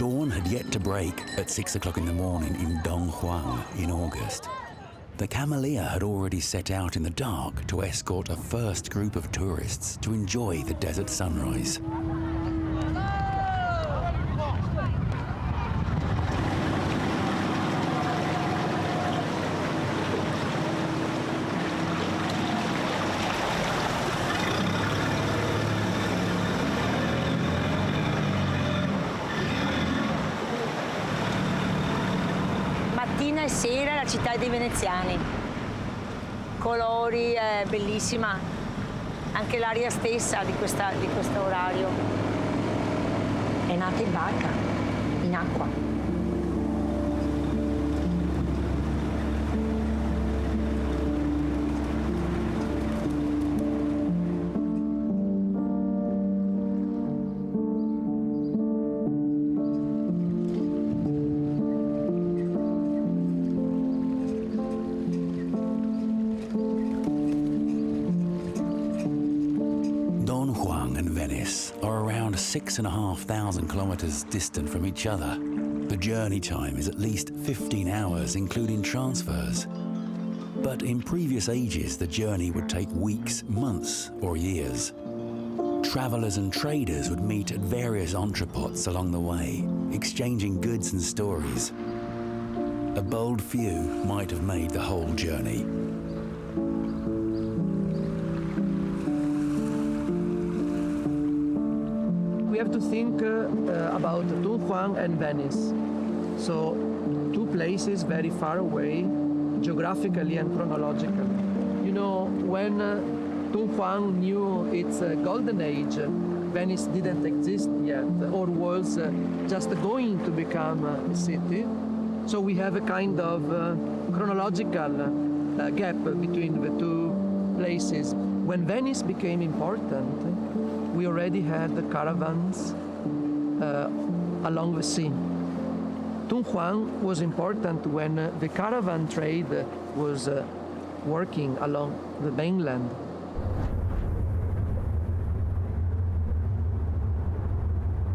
Dawn had yet to break at 6 o'clock in the morning in Dunhuang in August. The Cameleer had already set out in the dark to escort a first group of tourists to enjoy the desert sunrise. Mattina e sera la città dei veneziani, colori, è bellissima, anche l'aria stessa di questo orario. È nata in barca, in acqua. Dunhuang and Venice are around 6,500 kilometers distant from each other. The journey time is at least 15 hours, including transfers. But in previous ages, the journey would take weeks, months, or years. Travelers and traders would meet at various entrepots along the way, exchanging goods and stories. A bold few might have made the whole journey. We have to think about Dunhuang and Venice. So, two places very far away, geographically and chronologically. You know, when Dunhuang knew its golden age, Venice didn't exist yet, or was just going to become a city. So we have a kind of chronological gap between the two places. When Venice became important, we already had the caravans along the sea. Dunhuang was important when the caravan trade was working along the mainland.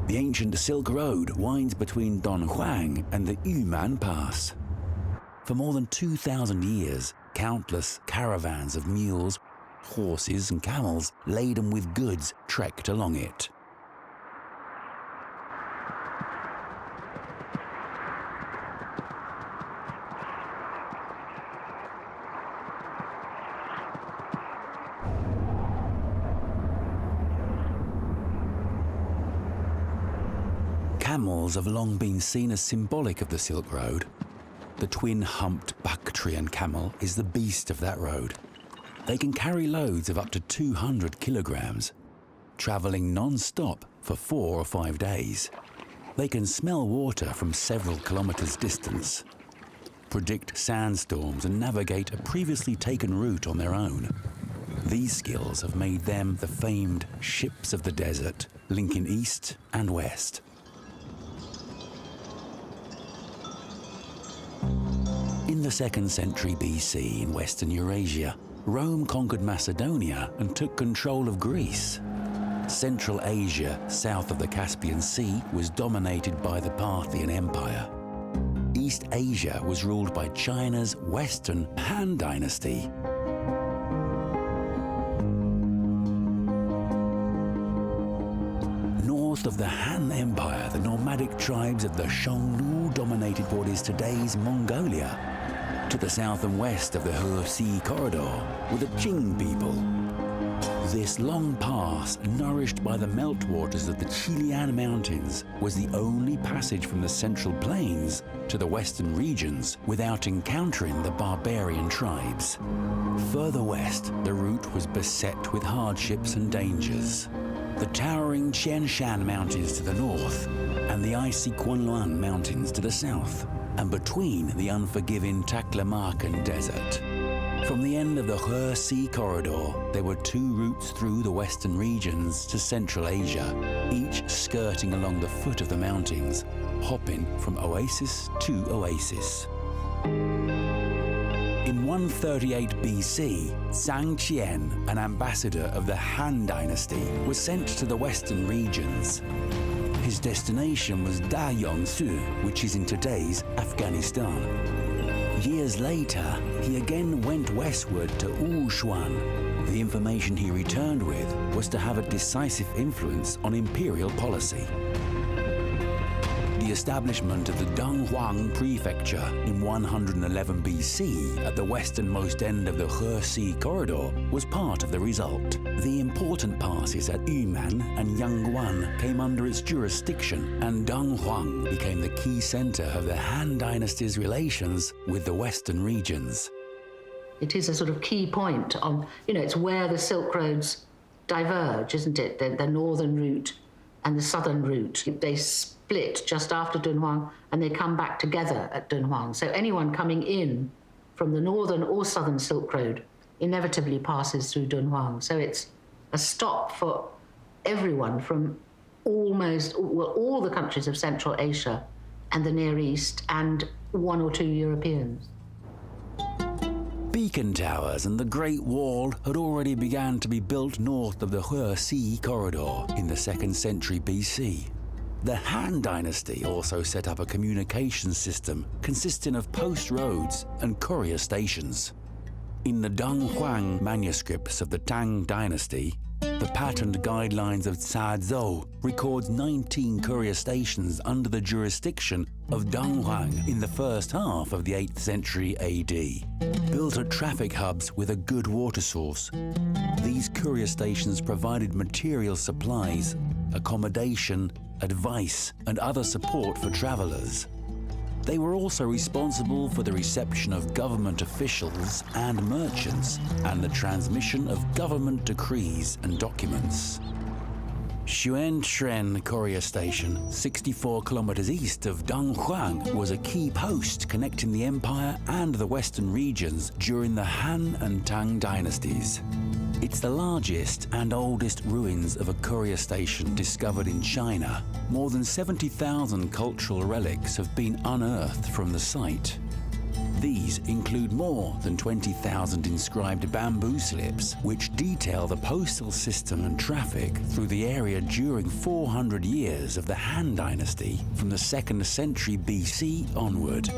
The ancient Silk Road winds between Dunhuang and the Yunnan Pass. For more than 2,000 years, countless caravans of mules, horses and camels laden with goods trekked along it. Camels have long been seen as symbolic of the Silk Road. The twin-humped Bactrian camel is the beast of that road. They can carry loads of up to 200 kilograms, traveling non-stop for 4 or 5 days. They can smell water from several kilometers distance, predict sandstorms and navigate a previously taken route on their own. These skills have made them the famed ships of the desert, linking east and west. In the 2nd century BC in Western Eurasia, Rome conquered Macedonia and took control of Greece. Central Asia, south of the Caspian Sea, was dominated by the Parthian Empire. East Asia was ruled by China's Western Han Dynasty. North of the Han Empire, the nomadic tribes of the Xiongnu dominated what is today's Mongolia. To the south and west of the He Sea corridor were the Qing people. This long pass, nourished by the meltwaters of the Qilian Mountains, was the only passage from the Central Plains to the western regions without encountering the barbarian tribes. Further west, the route was beset with hardships and dangers. The towering Tian Shan Mountains to the north and the icy Kunlun Mountains to the south, and between the unforgiving Taklamakan Desert. From the end of the He Sea corridor, there were 2 routes through the western regions to Central Asia, each skirting along the foot of the mountains, hopping from oasis to oasis. In 138 BC, Zhang Qian, an ambassador of the Han Dynasty, was sent to the western regions. His destination was Dayangsu, which is in today's Afghanistan. Years later, he again went westward to Wushuan. The information he returned with was to have a decisive influence on imperial policy. The establishment of the Dunhuang prefecture in 111 BC at the westernmost end of the He Sea corridor was part of the result. The important passes at Yuman and Yangguan came under its jurisdiction, and Dunhuang became the key center of the Han Dynasty's relations with the western regions. It is a sort of key point on, it's where the Silk Roads diverge, isn't it? The northern route and the southern route. They split just after Dunhuang and they come back together at Dunhuang. So anyone coming in from the northern or southern Silk Road inevitably passes through Dunhuang. So it's a stop for everyone from all the countries of Central Asia and the Near East and one or two Europeans. Beacon towers and the Great Wall had already begun to be built north of the He Sea corridor in the 2nd century BC. The Han Dynasty also set up a communications system consisting of post roads and courier stations. In the Dunhuang manuscripts of the Tang Dynasty, the patterned guidelines of Cazhou records 19 courier stations under the jurisdiction of Dunhuang in the first half of the 8th century AD. Built at traffic hubs with a good water source, these courier stations provided material supplies, accommodation, advice, and other support for travelers. They were also responsible for the reception of government officials and merchants and the transmission of government decrees and documents. Xuantren Courier Station, 64 kilometers east of Dunhuang, was a key post connecting the empire and the western regions during the Han and Tang dynasties. It's the largest and oldest ruins of a courier station discovered in China. More than 70,000 cultural relics have been unearthed from the site. These include more than 20,000 inscribed bamboo slips, which detail the postal system and traffic through the area during 400 years of the Han Dynasty, from the 2nd century BC onward.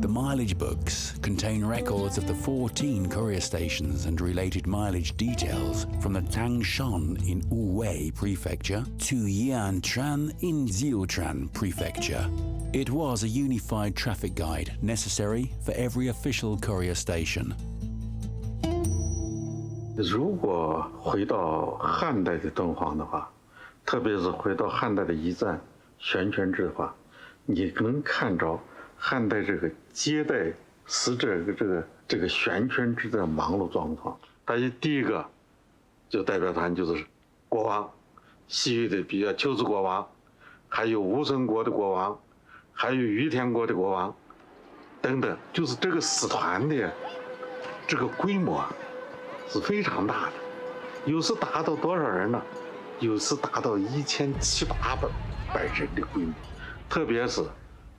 The mileage books contain records of the 14 courier stations and related mileage details from the Tangshan in Wuwei Prefecture to Yantran in Jiutran Prefecture. It was a unified traffic guide necessary for every official courier station. 如果回到汉代的敦煌的话，特别是回到汉代的一站玄泉制的话，你能看着汉代这个接待使者这个玄泉制的忙碌状况。大家第一个就代表团就是国王，西域的比较龟兹国王，还有吴城国的国王，还有于田国的国王等等，就是这个使团的这个规模是非常大的，有时达到多少人呢？有时达到1700-800人的规模，特别是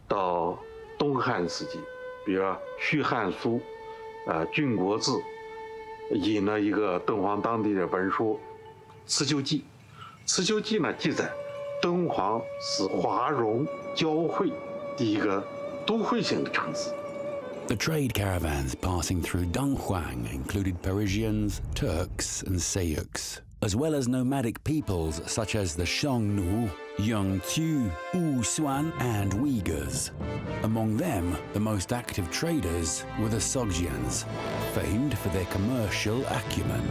到东汉时期，比如《续汉书》郡国志引了一个敦煌当地的文书《辞旧记》，《辞旧记》呢记载，敦煌是华容交汇第一个都会型的城市。 The trade caravans passing through Dunhuang included Parisians, Turks, and Sayuks, as well as nomadic peoples such as the Xiongnu, Yangtu, Wushuan, and Uyghurs. Among them, the most active traders were the Sogdians, famed for their commercial acumen.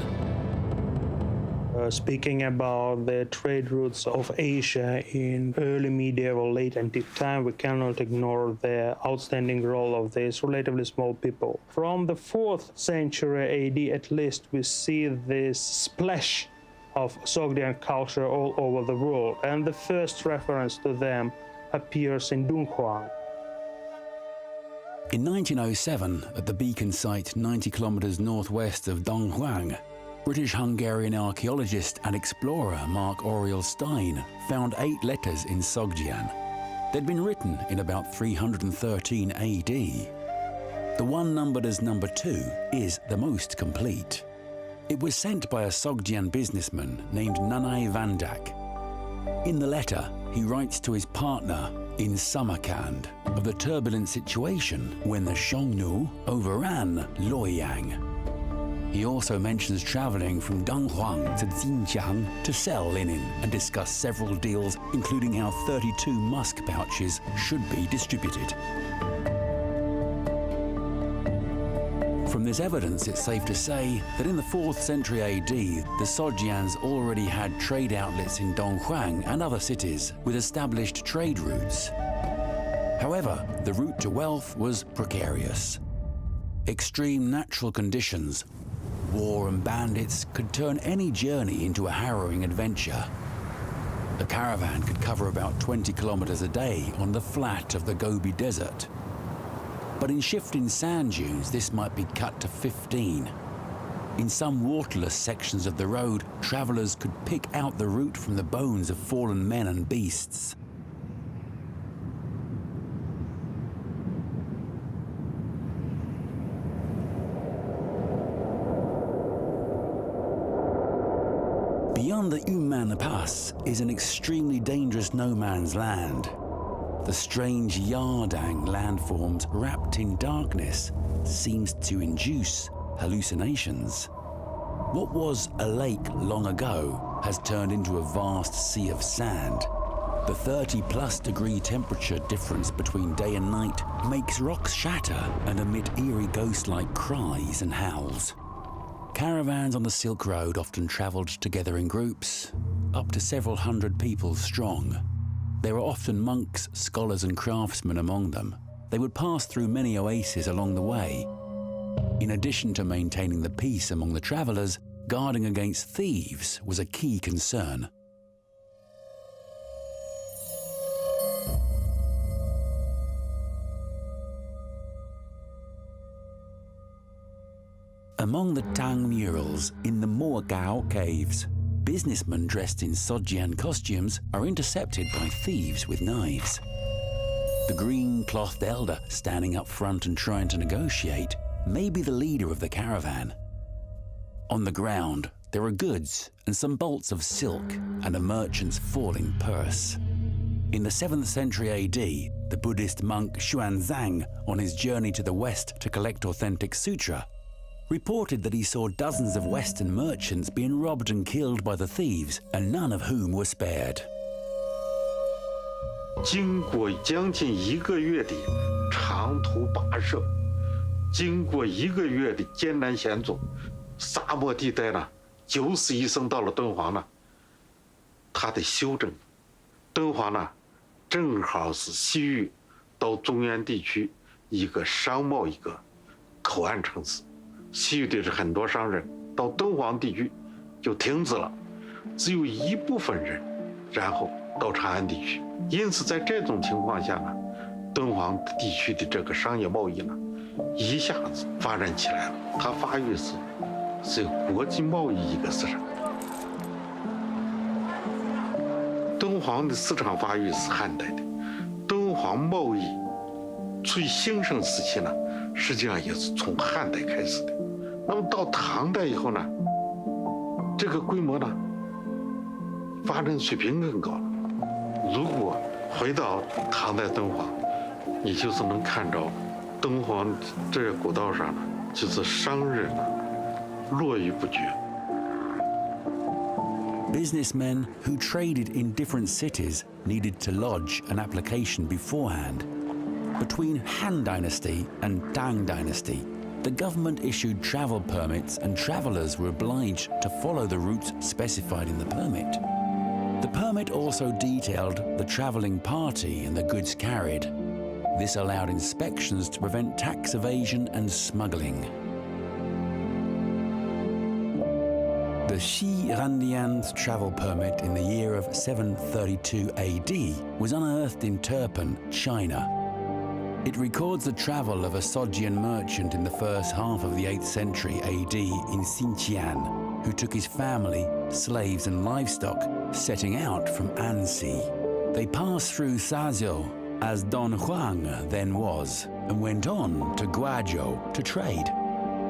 Speaking about the trade routes of Asia in early medieval, late antique time, we cannot ignore the outstanding role of these relatively small people. From the 4th century AD at least, we see this splash of Sogdian culture all over the world, and the first reference to them appears in Dunhuang. In 1907, at the beacon site 90 kilometers northwest of Dunhuang, British-Hungarian archaeologist and explorer Mark Auriel Stein found 8 letters in Sogdian. They'd been written in about 313 AD. The one numbered as number 2 is the most complete. It was sent by a Sogdian businessman named Nanai Vandak. In the letter, he writes to his partner in Samarkand of the turbulent situation when the Xiongnu overran Luoyang. He also mentions traveling from Dunhuang to Xinjiang to sell linen and discuss several deals, including how 32 musk pouches should be distributed. From this evidence, it's safe to say that in the 4th century AD, the Sogdians already had trade outlets in Dunhuang and other cities with established trade routes. However, the route to wealth was precarious. Extreme natural conditions, war and bandits could turn any journey into a harrowing adventure. A caravan could cover about 20 kilometers a day on the flat of the Gobi Desert. But in shifting sand dunes, this might be cut to 15. In some waterless sections of the road, travelers could pick out the route from the bones of fallen men and beasts. Beyond the Yunnan Pass is an extremely dangerous no man's land. The strange Yardang landforms wrapped in darkness seems to induce hallucinations. What was a lake long ago has turned into a vast sea of sand. The 30+ degree temperature difference between day and night makes rocks shatter and emit eerie ghost-like cries and howls. Caravans on the Silk Road often traveled together in groups, up to several hundred people strong. There were often monks, scholars and craftsmen among them. They would pass through many oases along the way. In addition to maintaining the peace among the travelers, guarding against thieves was a key concern. Among the Tang murals in the Mogao caves, businessmen dressed in Sogdian costumes are intercepted by thieves with knives. The green-clothed elder standing up front and trying to negotiate may be the leader of the caravan. On the ground, there are goods and some bolts of silk and a merchant's falling purse. In the 7th century AD, the Buddhist monk Xuanzang, on his journey to the west to collect authentic sutra, reported that he saw dozens of Western merchants being robbed and killed by the thieves, and none of whom were spared. 经过将近1个月的长途跋涉，经过1个月的艰难险阻，沙漠地带呢，9死1生到了敦煌呢，它的休整。敦煌呢，正好是西域到中原地区一个商贸一个口岸城市。西域的很多商人到敦煌地区就停止了，只有一部分人，然后到长安地区。因此，在这种情况下呢，敦煌地区的这个商业贸易呢，一下子发展起来了。它发育是国际贸易一个市场。敦煌的市场发育是汉代的，敦煌贸易最兴盛时期呢，实际上也是从汉代开始的。那么到唐代以后呢，这个规模呢，发展水平更高了。如果回到唐代敦煌，你就是能看着敦煌这个古道上呢，就是商人呢络绎不绝。Businessmen who traded in different cities needed to lodge an application beforehand. Between Han Dynasty and Tang Dynasty, the government issued travel permits and travelers were obliged to follow the routes specified in the permit. The permit also detailed the traveling party and the goods carried. This allowed inspections to prevent tax evasion and smuggling. The Shi Randian's travel permit in the year of 732 AD was unearthed in Turpan, China. It records the travel of a Sogdian merchant in the first half of the 8th century AD in Xinjiang, who took his family, slaves and livestock, setting out from Anxi. They passed through Sazhou, as Dunhuang then was, and went on to Guazhou to trade.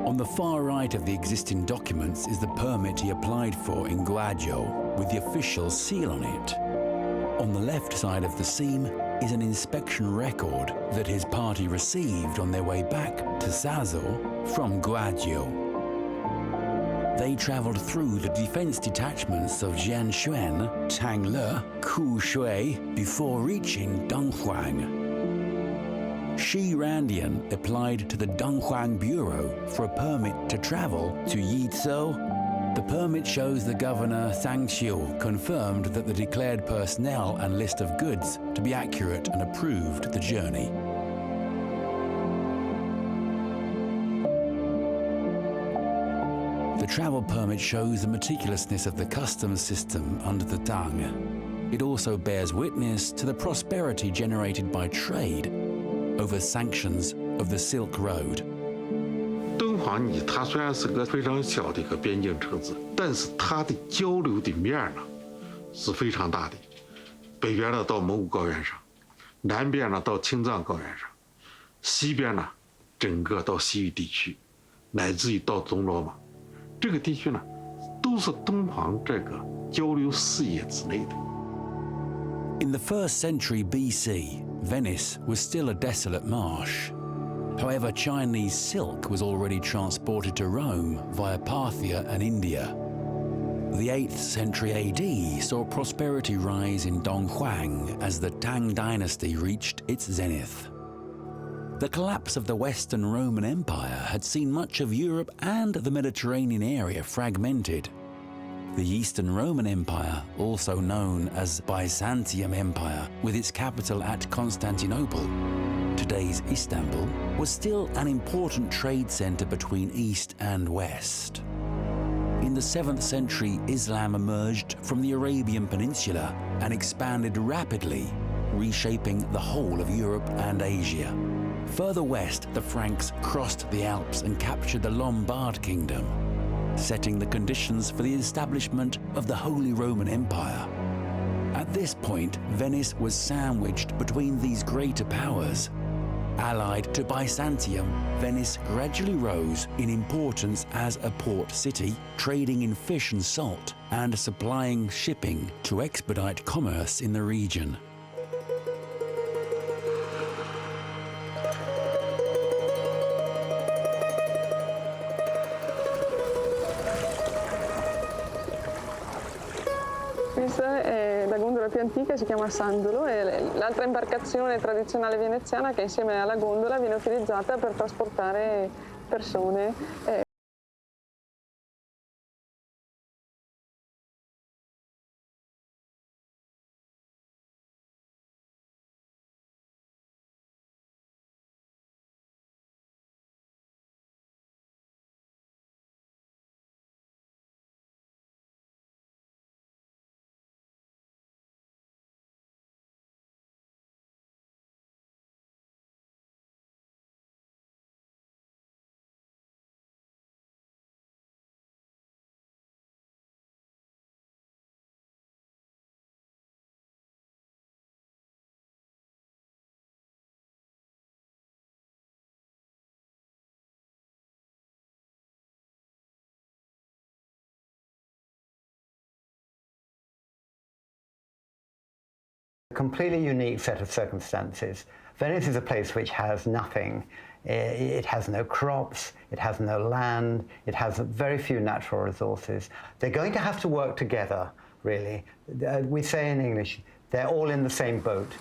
On the far right of the existing documents is the permit he applied for in Guazhou, with the official seal on it. On the left side of the seam is an inspection record that his party received on their way back to Sazor from Guaggio. They travelled through the defence detachments of Jianshuan, Tangle, Kushui before reaching Dunhuang. Shi Randian applied to the Dunhuang Bureau for a permit to travel to Yizhou. The permit shows the governor Zhang Xiu confirmed that the declared personnel and list of goods to be accurate and approved the journey. The travel permit shows the meticulousness of the customs system under the Tang. It also bears witness to the prosperity generated by trade over sanctions of the Silk Road. 敦煌你它虽然是个非常小的一个边境城市，但是它的交流的面呢是非常大的。北边呢到蒙古高原上，南边呢到青藏高原上，西边呢整个到西域地区，乃至于到中罗马，这个地区呢都是敦煌这个交流视野之内的。In the 1st century BC, Venice was still a desolate marsh. However, Chinese silk was already transported to Rome via Parthia and India. The 8th century AD saw prosperity rise in Dunhuang as the Tang dynasty reached its zenith. The collapse of the Western Roman Empire had seen much of Europe and the Mediterranean area fragmented. The Eastern Roman Empire, also known as Byzantium Empire, with its capital at Constantinople, today's Istanbul, was still an important trade center between East and West. In the 7th century, Islam emerged from the Arabian Peninsula and expanded rapidly, reshaping the whole of Europe and Asia. Further west, the Franks crossed the Alps and captured the Lombard Kingdom, setting the conditions for the establishment of the Holy Roman Empire. At this point, Venice was sandwiched between these greater powers. Allied to Byzantium, Venice gradually rose in importance as a port city, trading in fish and salt, and supplying shipping to expedite commerce in the region. Questa è la gondola più antica, si chiama Sandolo, è l'altra imbarcazione tradizionale veneziana che insieme alla gondola viene utilizzata per trasportare persone. A completely unique set of circumstances. Venice is a place which has nothing. It has no crops, it has no land, it has very few natural resources. They're going to have to work together, really. We say in English, they're all in the same boat.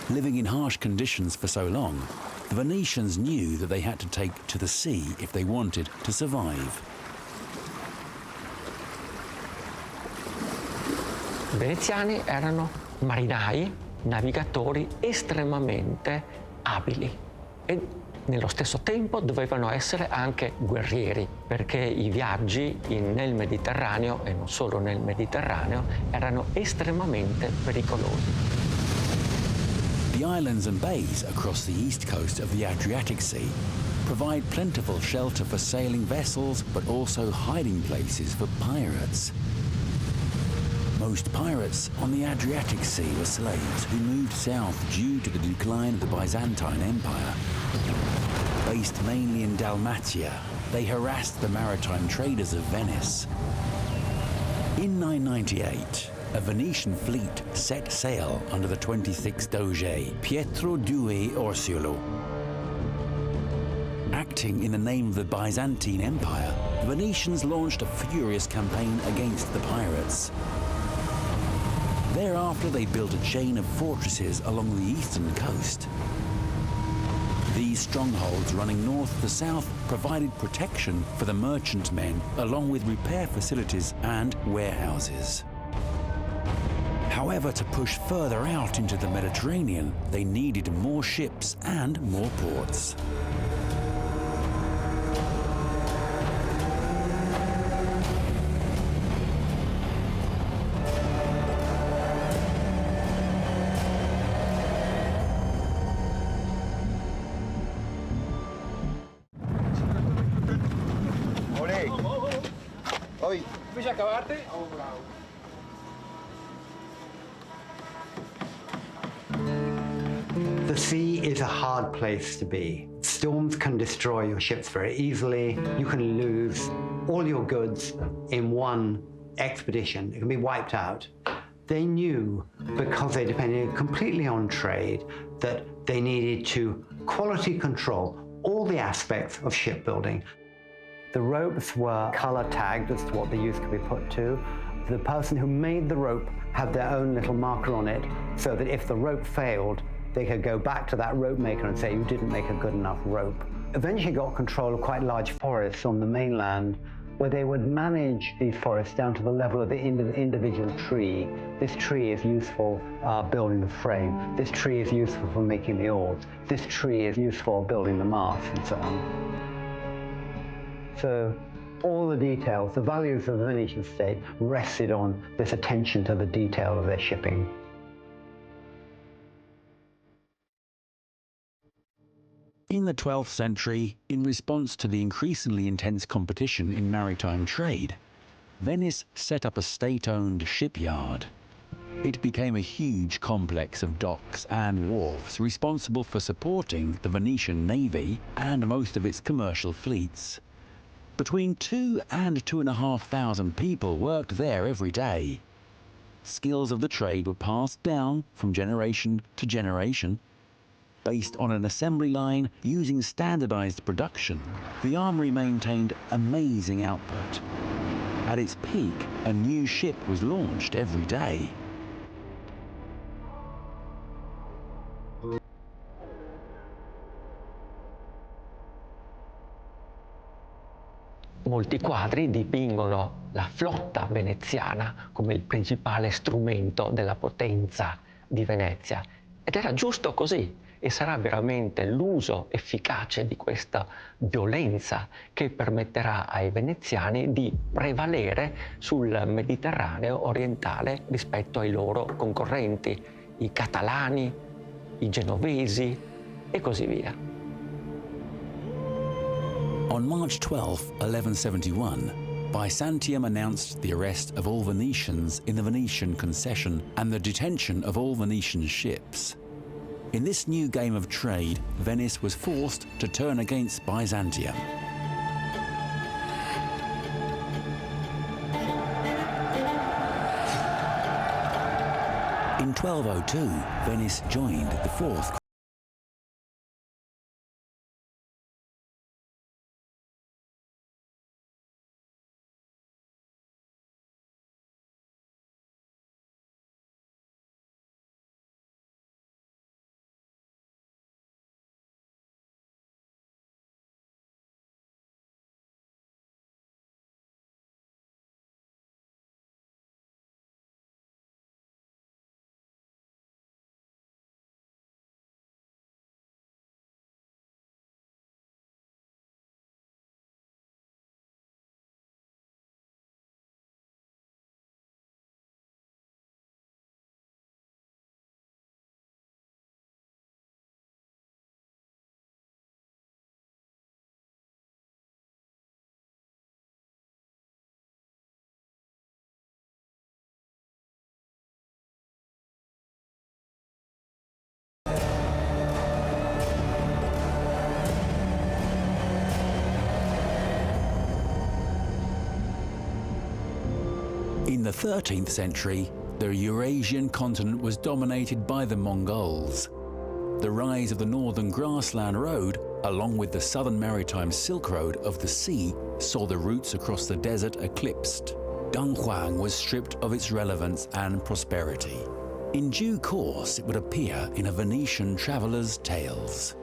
Living in harsh conditions for so long, the Venetians knew that they had to take to the sea if they wanted to survive. I veneziani erano marinai, navigatori estremamente abili e nello stesso tempo dovevano essere anche guerrieri, perché i viaggi nel Mediterraneo, e non solo nel Mediterraneo, erano estremamente pericolosi. The islands and bays across the east coast of the Adriatic Sea provide plentiful shelter for sailing vessels, but also hiding places for pirates. Most pirates on the Adriatic Sea were slaves who moved south due to the decline of the Byzantine Empire. Based mainly in Dalmatia, they harassed the maritime traders of Venice. In 998, a Venetian fleet set sail under the 26th Doge, Pietro II Orsiolo. Acting in the name of the Byzantine Empire, the Venetians launched a furious campaign against the pirates. Thereafter, they built a chain of fortresses along the eastern coast. These strongholds running north to south provided protection for the merchantmen, along with repair facilities and warehouses. However, to push further out into the Mediterranean, they needed more ships and more ports. The sea is a hard place to be. Storms can destroy your ships very easily. You can lose all your goods in one expedition. It can be wiped out. They knew, because they depended completely on trade, that they needed to quality control all the aspects of shipbuilding. The ropes were color tagged as to what the use could be put to. The person who made the rope had their own little marker on it, so that if the rope failed, they could go back to that rope maker and say, you didn't make a good enough rope. Eventually got control of quite large forests on the mainland, where they would manage these forests down to the level of the individual tree. This tree is useful building the frame. This tree is useful for making the oars. This tree is useful for building the mast, and so on. So all the details, the values of the Venetian state rested on this attention to the detail of their shipping. In the 12th century, in response to the increasingly intense competition in maritime trade, Venice set up a state-owned shipyard. It became a huge complex of docks and wharves responsible for supporting the Venetian navy and most of its commercial fleets. Between 2,000 and 2,500 people worked there every day. Skills of the trade were passed down from generation to generation. Based on an assembly line using standardized production, the armory maintained amazing output. At its peak, a new ship was launched every day. Molti quadri dipingono la flotta veneziana come il principale strumento della potenza di Venezia. Ed era giusto così, e sarà veramente l'uso efficace di questa violenza che permetterà ai veneziani di prevalere sul Mediterraneo orientale rispetto ai loro concorrenti, i catalani, i genovesi e così via. On March 12, 1171, Byzantium announced the arrest of all Venetians in the Venetian concession and the detention of all Venetian ships. In this new game of trade, Venice was forced to turn against Byzantium. In 1202, Venice joined the Fourth. In the 13th century, The Eurasian continent was dominated by the Mongols. The rise of the Northern Grassland Road, along with the Southern Maritime Silk Road of the sea, saw the routes across the desert eclipsed. Dunhuang was stripped of its relevance and prosperity. In due course, it would appear in a Venetian traveller's tales.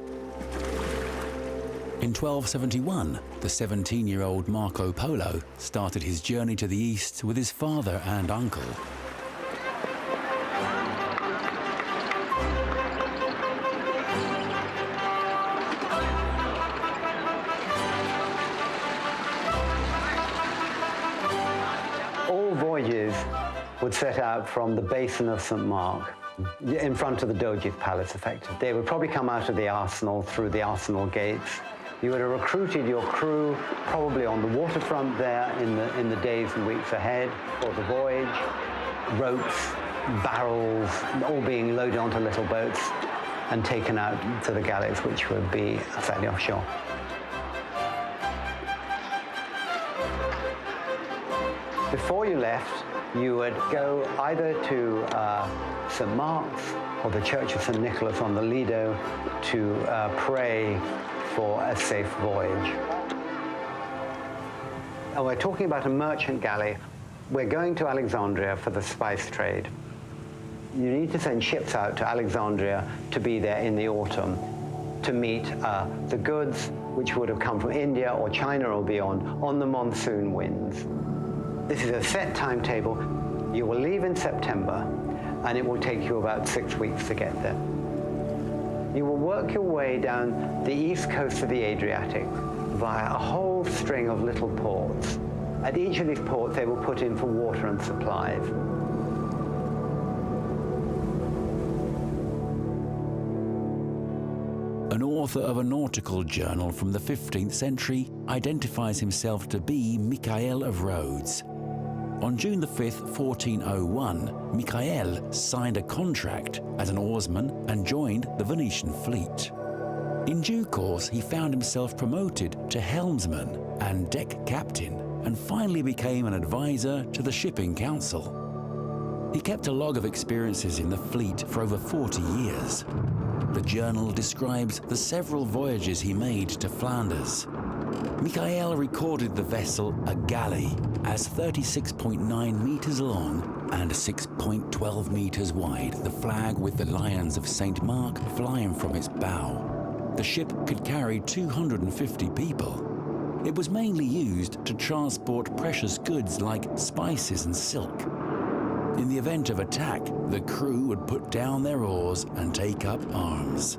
In 1271, the 17-year-old Marco Polo started his journey to the east with his father and uncle. All voyages would set out from the basin of St. Mark, in front of the Doge's palace, effectively. They would probably come out of the arsenal through the arsenal gates. You would have recruited your crew probably on the waterfront there in the days and weeks ahead for the voyage. Ropes, barrels, all being loaded onto little boats and taken out to the galleys, which would be slightly offshore. Before you left, you would go either to St. Mark's or the Church of St. Nicholas on the Lido to pray for a safe voyage. And we're talking about a merchant galley. We're going to Alexandria for the spice trade. You need to send ships out to Alexandria to be there in the autumn to meet the goods which would have come from India or China or beyond on the monsoon winds. This is a set timetable. You will leave in September, and it will take you about 6 weeks to get there. You will work your way down the east coast of the Adriatic via a whole string of little ports. At each of these ports, they will put in for water and supplies. An author of a nautical journal from the 15th century identifies himself to be Michael of Rhodes. On June the 5th, 1401, Michael signed a contract as an oarsman and joined the Venetian fleet. In due course, he found himself promoted to helmsman and deck captain, and finally became an advisor to the shipping council. He kept a log of experiences in the fleet for over 40 years. The journal describes the several voyages he made to Flanders. Michael recorded the vessel, a galley, as 36.9 meters long and 6.12 meters wide, the flag with the lions of St. Mark flying from its bow. The ship could carry 250 people. It was mainly used to transport precious goods like spices and silk. In the event of attack, the crew would put down their oars and take up arms.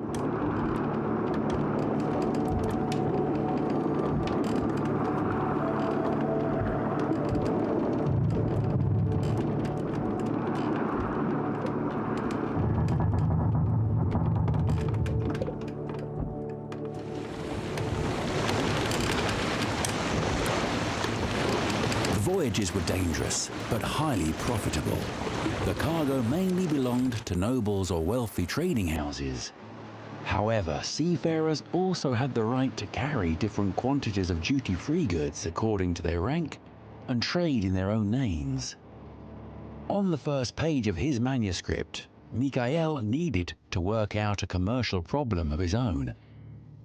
Voyages were dangerous, but highly profitable. The cargo mainly belonged to nobles or wealthy trading houses. However, seafarers also had the right to carry different quantities of duty-free goods according to their rank and trade in their own names. On the first page of his manuscript, Michael needed to work out a commercial problem of his own.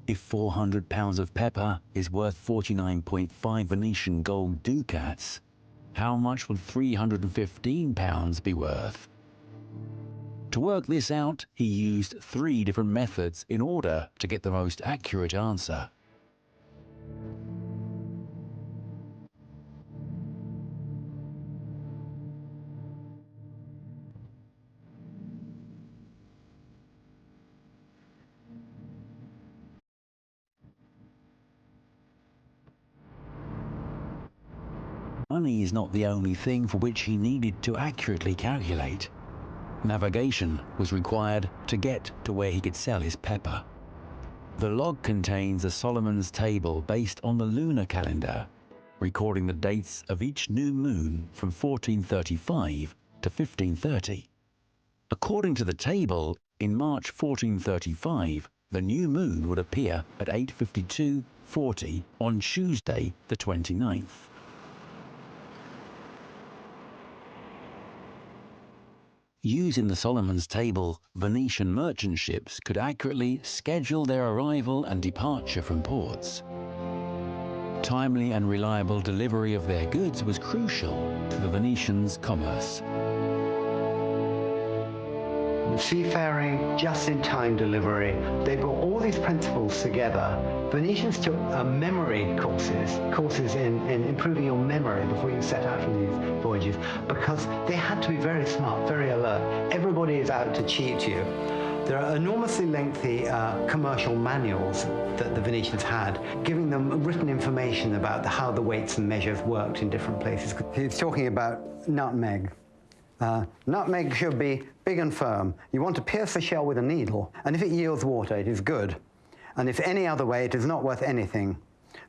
If 400 pounds of pepper is worth 49.5 Venetian gold ducats, how much would 315 pounds be worth? To work this out, he used 3 different methods in order to get the most accurate answer. Money is not the only thing for which he needed to accurately calculate. Navigation was required to get to where he could sell his pepper. The log contains a Solomon's table based on the lunar calendar, recording the dates of each new moon from 1435 to 1530. According to the table, in March 1435, the new moon would appear at 8:52:40 on Tuesday the 29th. Using the Solomon's table, Venetian merchant ships could accurately schedule their arrival and departure from ports. Timely and reliable delivery of their goods was crucial to the Venetians' commerce. Seafaring, just-in-time delivery, they brought all these principles together. Venetians took memory courses in improving your memory before you set out on these voyages, because they had to be very smart, very alert. Everybody is out to cheat you. There are enormously lengthy commercial manuals that the Venetians had, giving them written information about how the weights and measures worked in different places. He's talking about nutmeg. Nutmeg should be big and firm. You want to pierce the shell with a needle, and if it yields water, it is good. And if any other way, it is not worth anything.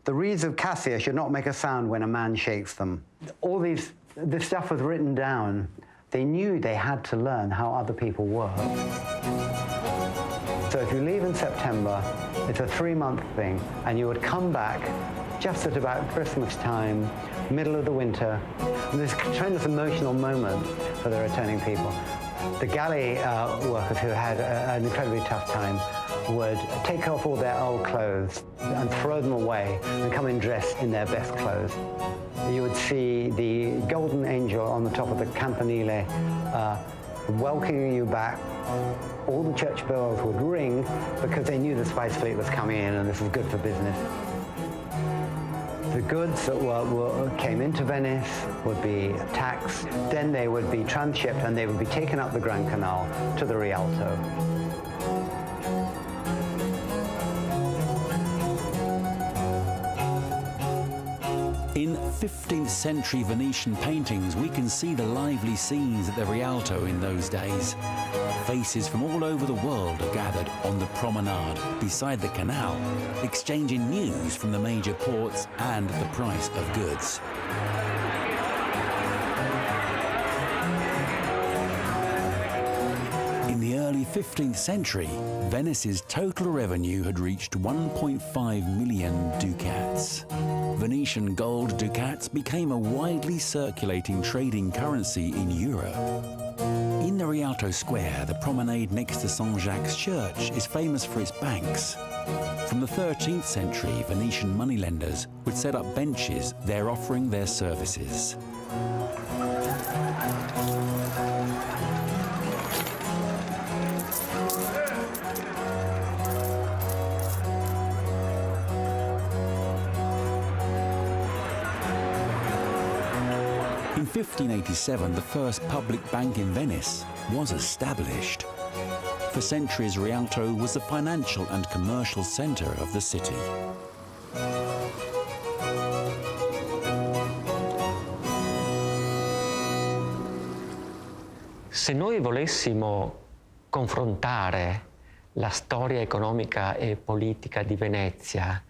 The reeds of cassia should not make a sound when a man shakes them. All this stuff was written down. They knew they had to learn how other people work. So if you leave in September, it's a 3-month thing, and you would come back just at about Christmas time, middle of the winter. And this tremendous emotional moment for the returning people. The galley workers, who had an incredibly tough time, would take off all their old clothes and throw them away and come in dressed in their best clothes. You would see the golden angel on the top of the campanile welcoming you back. All the church bells would ring because they knew the spice fleet was coming in and this was good for business. The goods that came into Venice would be taxed, then they would be transshipped and they would be taken up the Grand Canal to the Rialto. In 15th century Venetian paintings, we can see the lively scenes at the Rialto in those days. Faces from all over the world are gathered on the promenade beside the canal, exchanging news from the major ports and the price of goods. In the early 15th century, Venice's total revenue had reached 1.5 million ducats. Venetian gold ducats became a widely circulating trading currency in Europe. In the Rialto Square, the promenade next to Saint-Jacques Church is famous for its banks. From the 13th century, Venetian moneylenders would set up benches there offering their services. In 1587, the first public bank in Venice was established. For centuries, Rialto was the financial and commercial center of the city. Se noi volessimo confrontare la storia economica e politica di Venezia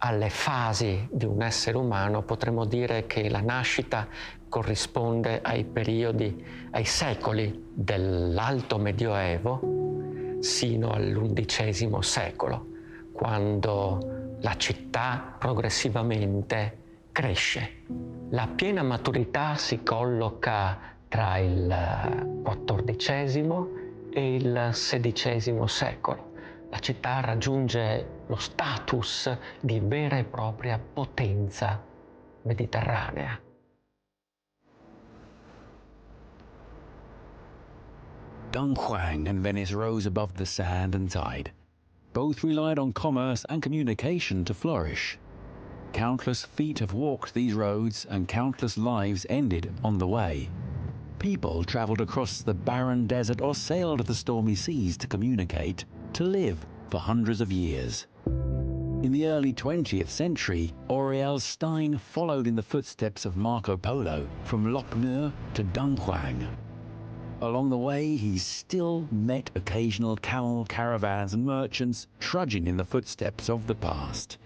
alle fasi di un essere umano, potremmo dire che la nascita corrisponde ai periodi, ai secoli dell'Alto Medioevo sino all'XI secolo, quando la città progressivamente cresce. La piena maturità si colloca tra il XIV e il XVI secolo. La città raggiunge lo status di vera e propria potenza mediterranea. Dunhuang and Venice rose above the sand and tide. Both relied on commerce and communication to flourish. Countless feet have walked these roads and countless lives ended on the way. People traveled across the barren desert or sailed the stormy seas to communicate, to live for hundreds of years. In the early 20th century, Aurel Stein followed in the footsteps of Marco Polo from Lochmur to Dunhuang. Along the way, he still met occasional camel caravans and merchants trudging in the footsteps of the past.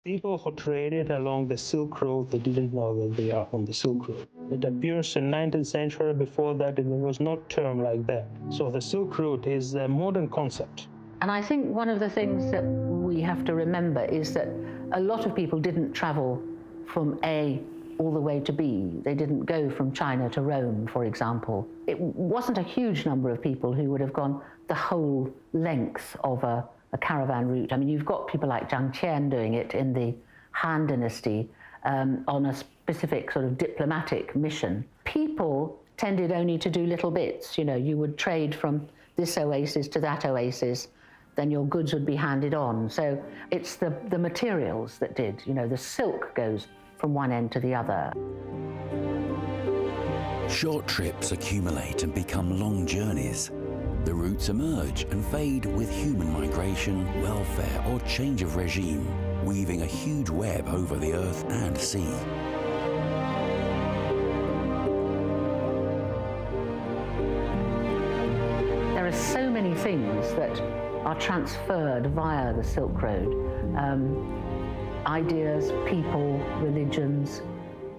People who traded along the Silk Road, they didn't know that they are on the Silk Road. It appears in 19th century. Before that, it was not termed like that. So the Silk Road is a modern concept. And I think one of the things that we have to remember is that a lot of people didn't travel from A all the way to B. They didn't go from China to Rome, for example. It wasn't a huge number of people who would have gone the whole length of a caravan route. I mean, you've got people like Zhang Qian doing it in the Han Dynasty on a specific sort of diplomatic mission. People tended only to do little bits. You know, you would trade from this oasis to that oasis, then your goods would be handed on. So it's the materials that did. You know, the silk goes from one end to the other. Short trips accumulate and become long journeys. The routes emerge and fade with human migration, welfare, or change of regime, weaving a huge web over the earth and sea. There are so many things that are transferred via the Silk Road. Ideas, people, religions,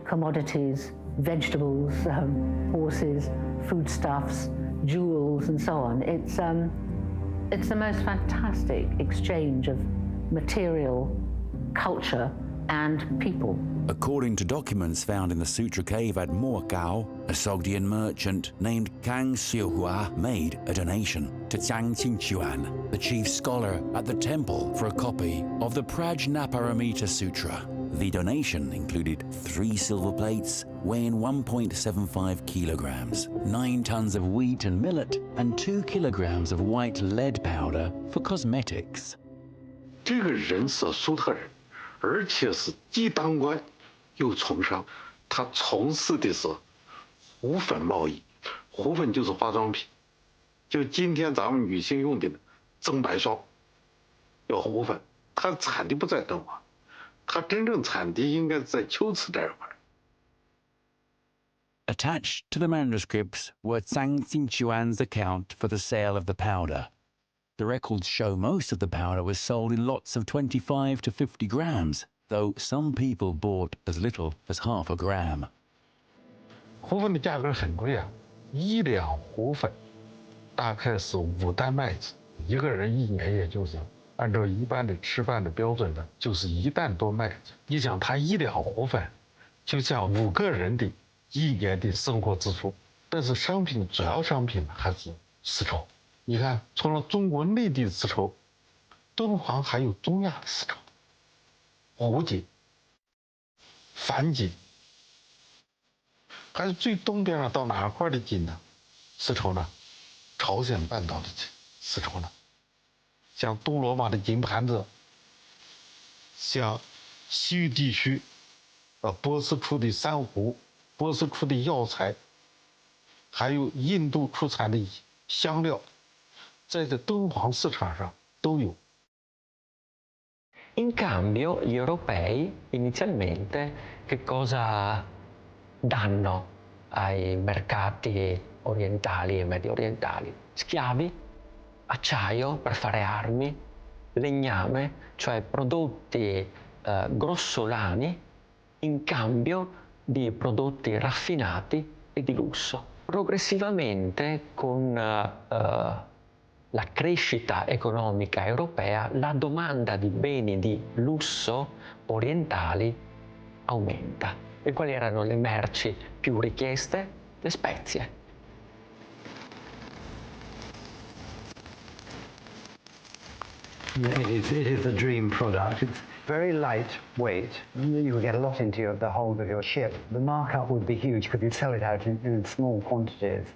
commodities, vegetables, horses, foodstuffs, jewels, and so on. It's the most fantastic exchange of material, culture, and people. According to documents found in the Sutra cave at Mogao, a Sogdian merchant named Kang Xiuhua made a donation to Zhang Qingquan, the chief scholar at the temple, for a copy of the Prajnaparamita Sutra. The donation included 3 silver plates weighing 1.75 kilograms, 9 tons of wheat and millet, and 2 kilograms of white lead powder for cosmetics. 这个人是苏特人，而且是既当官又从商。他从事的是湖粉贸易，湖粉就是化妆品，就今天咱们女性用的增白霜，有湖粉。它产地不在敦煌，它真正产地应该在龟兹这块。 Attached to the manuscripts were Zhang Qingquan's account for the sale of the powder. The records show most of the powder was sold in lots of 25 to 50 grams, though some people bought as little as half a gram. 湖粉的价格很贵啊，1两湖粉大概是5担麦子，一个人1年也就是按照一般的吃饭的标准呢，就是1担多麦子。你想，他1两湖粉，就像5个人的1年的生活支出。但是商品主要商品还是丝绸。你看，除了中国内地的丝绸，敦煌还有中亚的丝绸，胡锦、梵锦，还是最东边上到哪块的锦呢？丝绸呢？朝鲜半岛的丝绸呢？像东罗马的银盘子，像西域地区，波斯出的珊瑚，波斯出的药材，还有印度出产的香料，在这敦煌市场上都有。 In cambio, gli europei inizialmente che cosa danno ai mercati orientali e medio orientali? Schiavi, acciaio per fare armi, legname, cioè prodotti grossolani in cambio di prodotti raffinati e di lusso. Progressivamente con la crescita economica europea, la domanda di beni di lusso orientali aumenta. E quali erano le merci più richieste? Le spezie. It is a dream product. It's very lightweight. You get a lot into the hold of your ship. The markup would be huge because you sell it out in small quantities.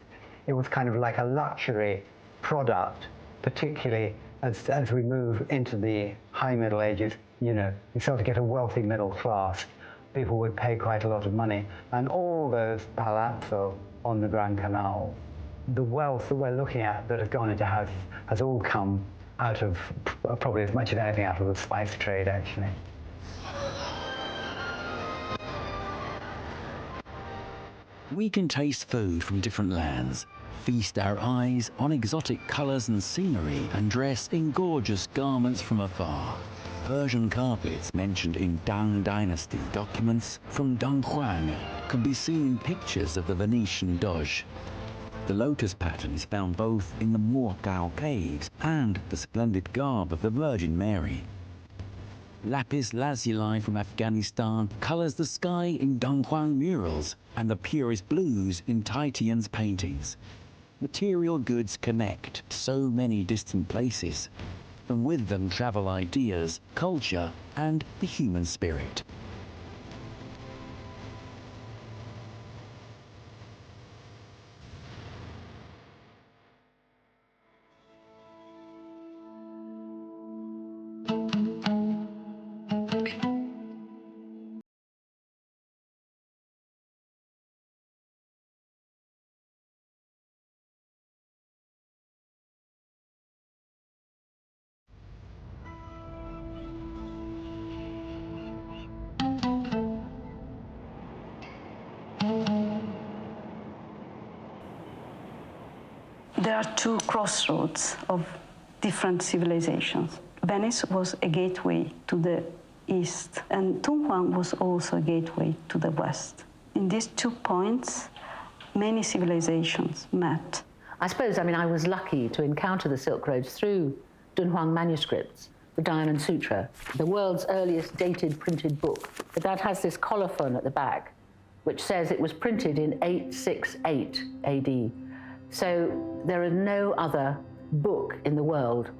It was kind of like a luxury product, particularly as we move into the high Middle Ages. You know, you sort of get a wealthy middle class. People would pay quite a lot of money. And all those palazzo on the Grand Canal, the wealth that we're looking at that has gone into houses has all come out of, probably as much as anything, out of the spice trade, actually. We can taste food from different lands, feast our eyes on exotic colours and scenery, and dress in gorgeous garments from afar. Persian carpets mentioned in Tang Dynasty documents from Dunhuang can be seen in pictures of the Venetian Doge. The lotus pattern is found both in the Morgao caves and the splendid garb of the Virgin Mary. Lapis lazuli from Afghanistan colours the sky in Dunhuang murals and the purest blues in Titian's paintings. Material goods connect so many distant places, and with them travel ideas, culture, and the human spirit. There are two crossroads of different civilizations. Venice was a gateway to the east, and Dunhuang was also a gateway to the west. In these 2 points, many civilizations met. I suppose, I was lucky to encounter the Silk Roads through Dunhuang manuscripts, the Diamond Sutra, the world's earliest dated printed book. But that has this colophon at the back, which says it was printed in 868 AD. So there is no other book in the world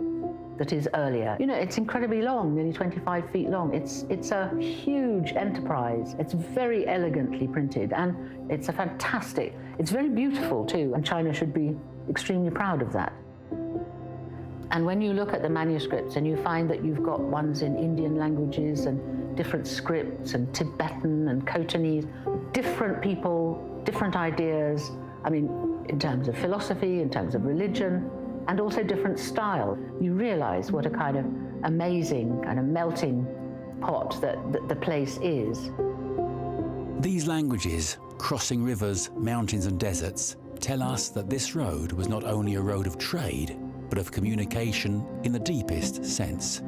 that is earlier. It's incredibly long, nearly 25 feet long. It's a huge enterprise. It's very elegantly printed, and it's it's very beautiful too, and China should be extremely proud of that. And when you look at the manuscripts and you find that you've got ones in Indian languages and different scripts and Tibetan and Khotanese, different people, different ideas, in terms of philosophy, in terms of religion, and also different style, you realize what a kind of amazing kind of melting pot that the place is. These languages, crossing rivers, mountains and deserts, tell us that this road was not only a road of trade, but of communication in the deepest sense.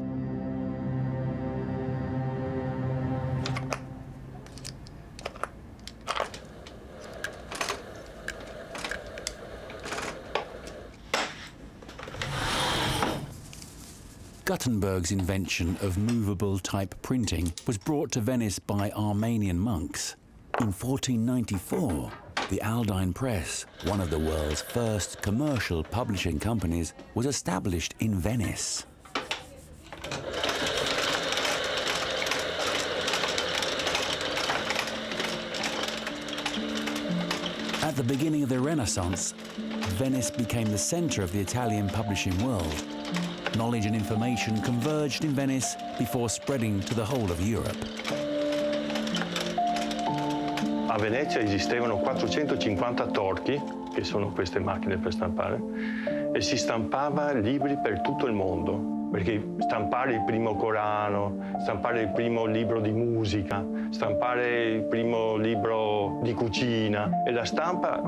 Gutenberg's invention of movable type printing was brought to Venice by Armenian monks. In 1494, the Aldine Press, one of the world's first commercial publishing companies, was established in Venice. At the beginning of the Renaissance, Venice became the centre of the Italian publishing world. Knowledge and information converged in Venice before spreading to the whole of Europe. A Venezia esistevano 450 torchi, che sono queste macchine per stampare, e si stampava libri per tutto il mondo, perché stampare il primo Corano, stampare il primo libro di musica, stampare il primo libro di cucina, e la stampa,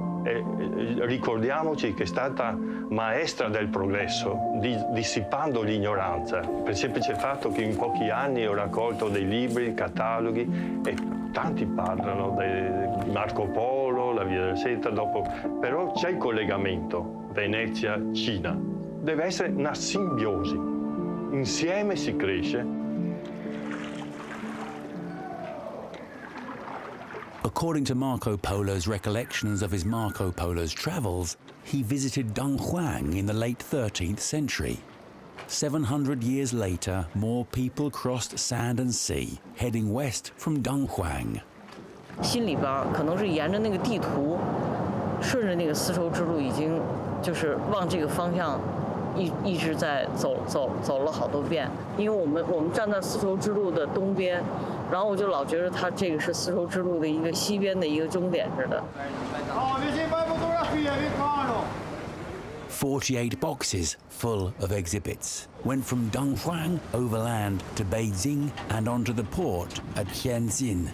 ricordiamoci che è stata maestra del progresso, dissipando l'ignoranza, per il semplice fatto che in pochi anni ho raccolto dei libri, cataloghi, e tanti parlano di Marco Polo, la Via del Seta, però c'è il collegamento Venezia-Cina. Deve essere una simbiosi, insieme si cresce. According to Marco Polo's recollections of his Marco Polo's travels, he visited Dunhuang in the late 13th century. 700 years later, more people crossed sand and sea, heading west from Dunhuang. 心里边可能是沿着那个地图，顺着那个丝绸之路，已经就是往这个方向一直在走了好多遍。因为我们站在丝绸之路的东边，然后我就老觉得它这个是丝绸之路的一个西边的一个终点似的。 48 boxes full of exhibits went from Dunhuang overland to Beijing and onto the port at Tianjin.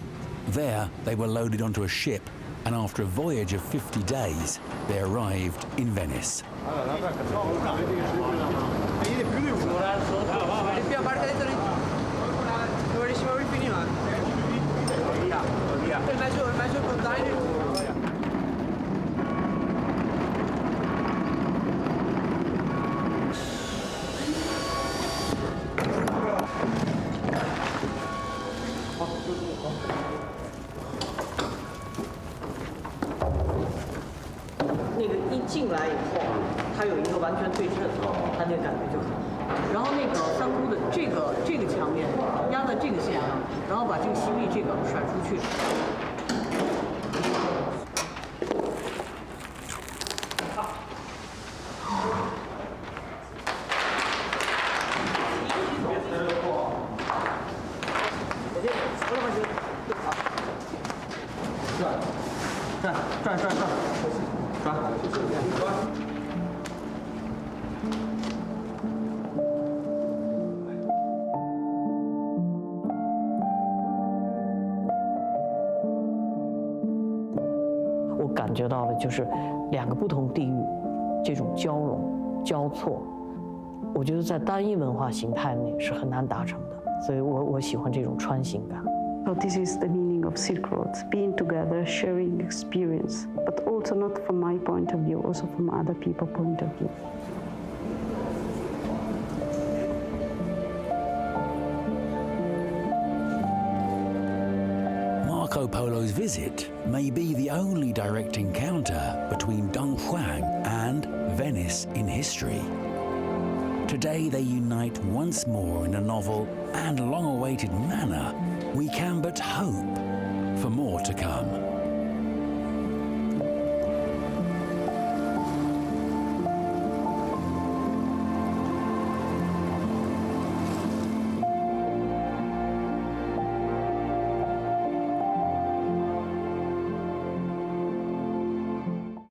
There, they were loaded onto a ship, and after a voyage of 50 days, they arrived in Venice. 那个一进来以后，它有一个完全对称，它那个感觉就很好。然后那个三姑的这个墙面压在这个线上，然后把这个行李这个甩出去。我感觉到的就是两个不同地域这种交融交错，我觉得在单一文化形态内是很难达成的，所以我喜欢这种穿行感。So this is the meaning of Silk Roads, being together, sharing experience, but also not from my point of view, also from other people's point of view. Marco Polo's visit may be the only direct encounter between Dunhuang and Venice in history. Today they unite once more in a novel and long-awaited manner. We can but hope for more to come.